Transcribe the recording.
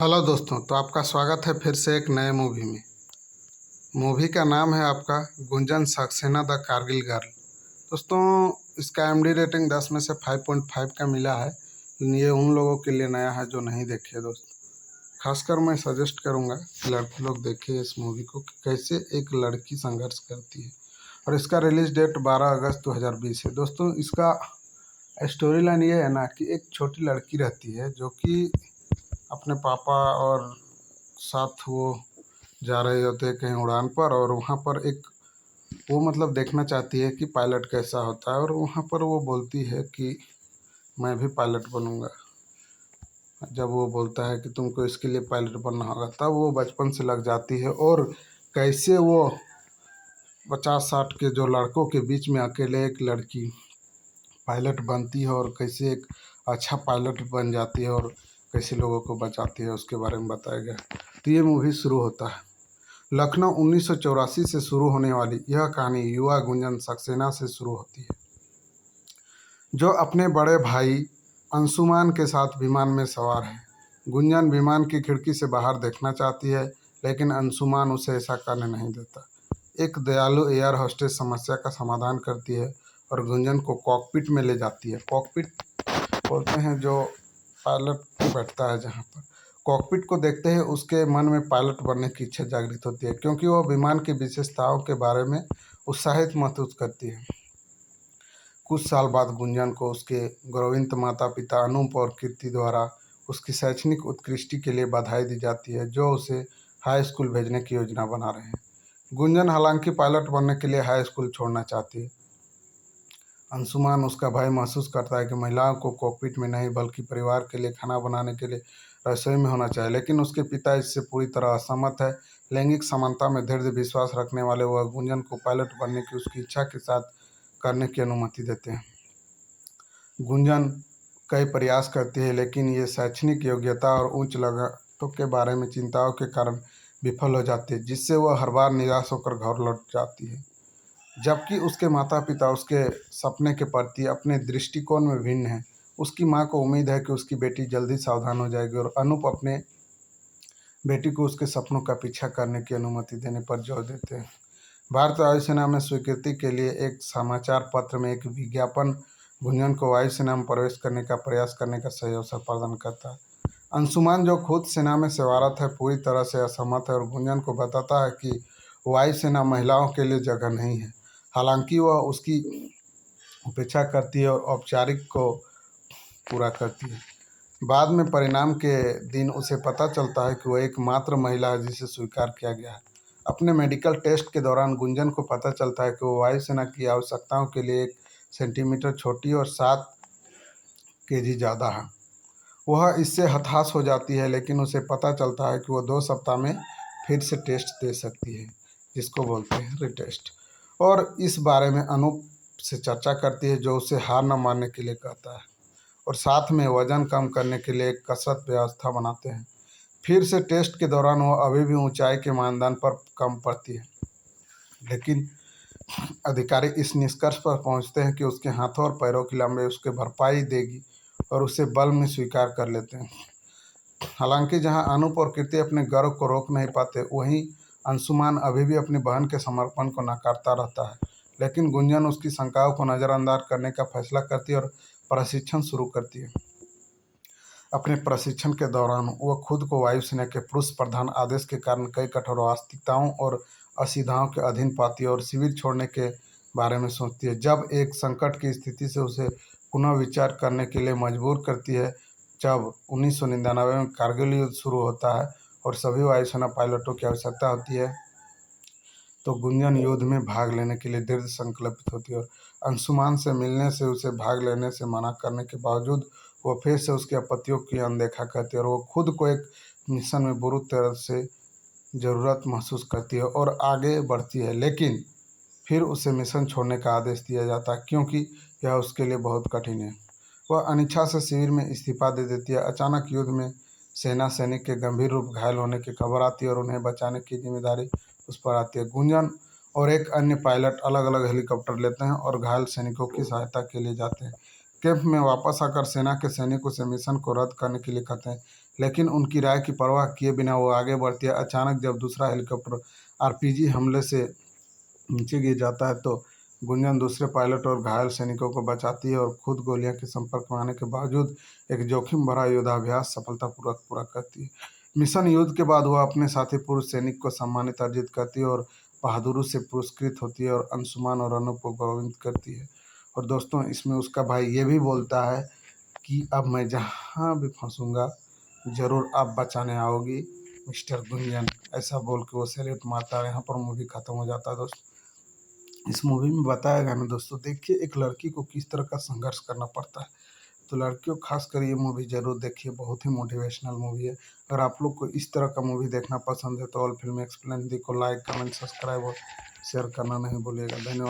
Hello दोस्तों, तो आपका स्वागत है फिर से एक नए मूवी में। मूवी का नाम है आपका गुंजन सक्सेना द कारगिल गर्ल। दोस्तों, इसका एमडी रेटिंग 10 में से 5.5 का मिला है, लेकिन ये उन लोगों के लिए नया है जो नहीं देखे। दोस्तों, खासकर मैं सजेस्ट करूंगा कि लड़के लोग देखें इस मूवी को कि कैसे एक लड़की संघर्ष करती है। और इसका रिलीज डेट 12 अगस्त 2020 है। दोस्तों, इसका स्टोरी लाइन ये है ना कि एक छोटी लड़की रहती है जो कि अपने पापा और साथ वो जा रहे होते हैं कहीं उड़ान पर, और वहाँ पर एक वो मतलब देखना चाहती है कि पायलट कैसा होता है, और वहाँ पर वो बोलती है कि मैं भी पायलट बनूंगा। जब वो बोलता है कि तुमको इसके लिए पायलट बनना होगा, तब वो बचपन से लग जाती है। और कैसे वो 50-60 के जो लड़कों के बीच में अकेले एक लड़की पायलट बनती है, और कैसे एक अच्छा पायलट बन जाती है, और कैसे लोगों को बचाती है, उसके बारे में बताया गया है। तो ये मूवी शुरू होता है। लखनऊ 1984 से शुरू होने वाली यह कहानी युवा गुंजन सक्सेना से शुरू होती है, जो अपने बड़े भाई अंशुमान के साथ विमान में सवार है। गुंजन विमान की खिड़की से बाहर देखना चाहती है, लेकिन अंशुमान उसे ऐसा करने नहीं देता। एक दयालु एयर होस्टेस समस्या का समाधान करती है और गुंजन को कॉकपिट में ले जाती है। कॉकपिट बोलते हैं जो पायलट बैठता है जहाँ पर। कॉकपिट को देखते ही उसके मन में पायलट बनने की इच्छा जागृत होती है, क्योंकि वह विमान की विशेषताओं के बारे में उत्साहित महसूस करती है। कुछ साल बाद गुंजन को उसके गौरविंत माता पिता अनूप और कीर्ति द्वारा उसकी शैक्षणिक उत्कृष्टि के लिए बधाई दी जाती है, जो उसे हाई स्कूल भेजने की योजना बना रहे हैं। गुंजन हालांकि पायलट बनने के लिए हाई स्कूल छोड़ना चाहती है। अंशुमान, उसका भाई, महसूस करता है कि महिलाओं को कॉकपिट में नहीं बल्कि परिवार के लिए खाना बनाने के लिए रसोई में होना चाहिए, लेकिन उसके पिता इससे पूरी तरह असहमत है। लैंगिक समानता में दृढ़ विश्वास रखने वाले वह गुंजन को पायलट बनने की उसकी इच्छा के साथ करने की अनुमति देते हैं। गुंजन कई प्रयास करती है, लेकिन ये शैक्षणिक योग्यता और उच्च लागतों के बारे में चिंताओं के कारण विफल हो जाती है, जिससे वह हर बार निराश होकर घर लौट जाती है। जबकि उसके माता पिता उसके सपने के प्रति अपने दृष्टिकोण में भिन्न हैं। उसकी मां को उम्मीद है कि उसकी बेटी जल्दी सावधान हो जाएगी, और अनूप अपने बेटी को उसके सपनों का पीछा करने की अनुमति देने पर जोर देते हैं। भारतीय वायुसेना में स्वीकृति के लिए एक समाचार पत्र में एक विज्ञापन गुंजन को वायुसेना में प्रवेश करने का प्रयास करने का सही अवसर प्रदान करता है। अंशुमान, जो खुद सेना में सेवारत है, पूरी तरह से असहमत है और गुंजन को बताता है कि वायुसेना महिलाओं के लिए जगह नहीं है। हालांकि वह उसकी उपेक्षा करती है और औपचारिक को पूरा करती है। बाद में परिणाम के दिन उसे पता चलता है कि वह एकमात्र महिला है जिसे स्वीकार किया गया है। अपने मेडिकल टेस्ट के दौरान गुंजन को पता चलता है कि वह वायुसेना की आवश्यकताओं के लिए 1 सेंटीमीटर छोटी और 7 केजी ज़्यादा है। वह इससे हताश हो जाती है, लेकिन उसे पता चलता है कि वह 2 सप्ताह में फिर से टेस्ट दे सकती है, जिसको बोलते हैं रिटेस्ट। और इस बारे में अनूप से चर्चा करती है, जो उसे हार न मानने के लिए कहता है, और साथ में वजन कम करने के लिए एक कसरत व्यवस्था बनाते हैं। फिर से टेस्ट के दौरान वह अभी भी ऊंचाई के मानदंड पर कम पड़ती है, लेकिन अधिकारी इस निष्कर्ष पर पहुंचते हैं कि उसके हाथों और पैरों की लंबाई उसके भरपाई देगी, और उसे बल में स्वीकार कर लेते हैं। हालांकि जहां अनूप और कीर्ति अपने गर्व को रोक नहीं पाते, वहीं अंशुमान अभी भी अपनी बहन के समर्पण को नकारता रहता है। लेकिन गुंजन उसकी शंकाओं को नज़रअंदाज करने का फैसला करती है और प्रशिक्षण शुरू करती है। अपने प्रशिक्षण के दौरान वह खुद को वायुसेना के पुरुष प्रधान आदेश के कारण कई कठोर वास्तविकताओं और असुविधाओं के अधीन पाती है, और शिविर छोड़ने के बारे में सोचती है। जब एक संकट की स्थिति से उसे पुनः विचार करने के लिए मजबूर करती है, जब 1999 में कारगिल युद्ध शुरू होता है और सभी वायुसेना पायलटों की आवश्यकता होती है, तो गुंजन युद्ध में भाग लेने के लिए दृढ़ संकल्पित होती है। और अंशुमान से मिलने से उसे भाग लेने से मना करने के बावजूद वो फिर से उसकी आपत्तियों की अनदेखा करती है, और वो खुद को एक मिशन में बुरी तरह से ज़रूरत महसूस करती है और आगे बढ़ती है। लेकिन फिर उसे मिशन छोड़ने का आदेश दिया जाता है, क्योंकि यह उसके लिए बहुत कठिन है। वह अनिच्छा से शिविर में इस्तीफा दे देती है। अचानक युद्ध में सेना सैनिक के गंभीर रूप घायल होने की खबर आती है, और उन्हें बचाने की जिम्मेदारी उस पर आती है। गुंजन और एक अन्य पायलट अलग अलग हेलीकॉप्टर लेते हैं और घायल सैनिकों की सहायता के लिए जाते हैं। कैंप में वापस आकर सेना के सैनिक उसे मिशन को रद्द करने के लिए कहते हैं, लेकिन उनकी राय की परवाह किए बिना वो आगे बढ़ती है। अचानक जब दूसरा हेलीकॉप्टर आरपीजी हमले से नीचे गिर जाता है तो गुंजन दूसरे पायलट और घायल सैनिकों को बचाती है और खुद गोलियां के संपर्क में आने के बावजूद एक जोखिम भरा युद्धाभ्यास सफलतापूर्वक पूरा करती है। मिशन युद्ध के बाद वह अपने साथी पुरुष सैनिक को सम्मानित अर्जित करती है और बहादुरी से पुरस्कृत होती है और अंशुमान और अनूप को गौरवित करती है। और दोस्तों, इसमें उसका भाई ये भी बोलता है कि अब मैं जहाँ भी फंसूंगा ज़रूर आप बचाने आओगी मिस्टर गुंजन, ऐसा बोल के वो सैल्यूट मारता है। यहाँ पर मूवी खत्म हो जाता है। दोस्तों, इस मूवी में बताया गया ना दोस्तों, देखिए एक लड़की को किस तरह का संघर्ष करना पड़ता है। तो लड़कियों खासकर ये मूवी जरूर देखिए, बहुत ही मोटिवेशनल मूवी है। अगर आप लोग को इस तरह का मूवी देखना पसंद है तो ऑल फिल्म एक्सप्लेन दी को लाइक कमेंट सब्सक्राइब और शेयर करना नहीं भूलिएगा। धन्यवाद।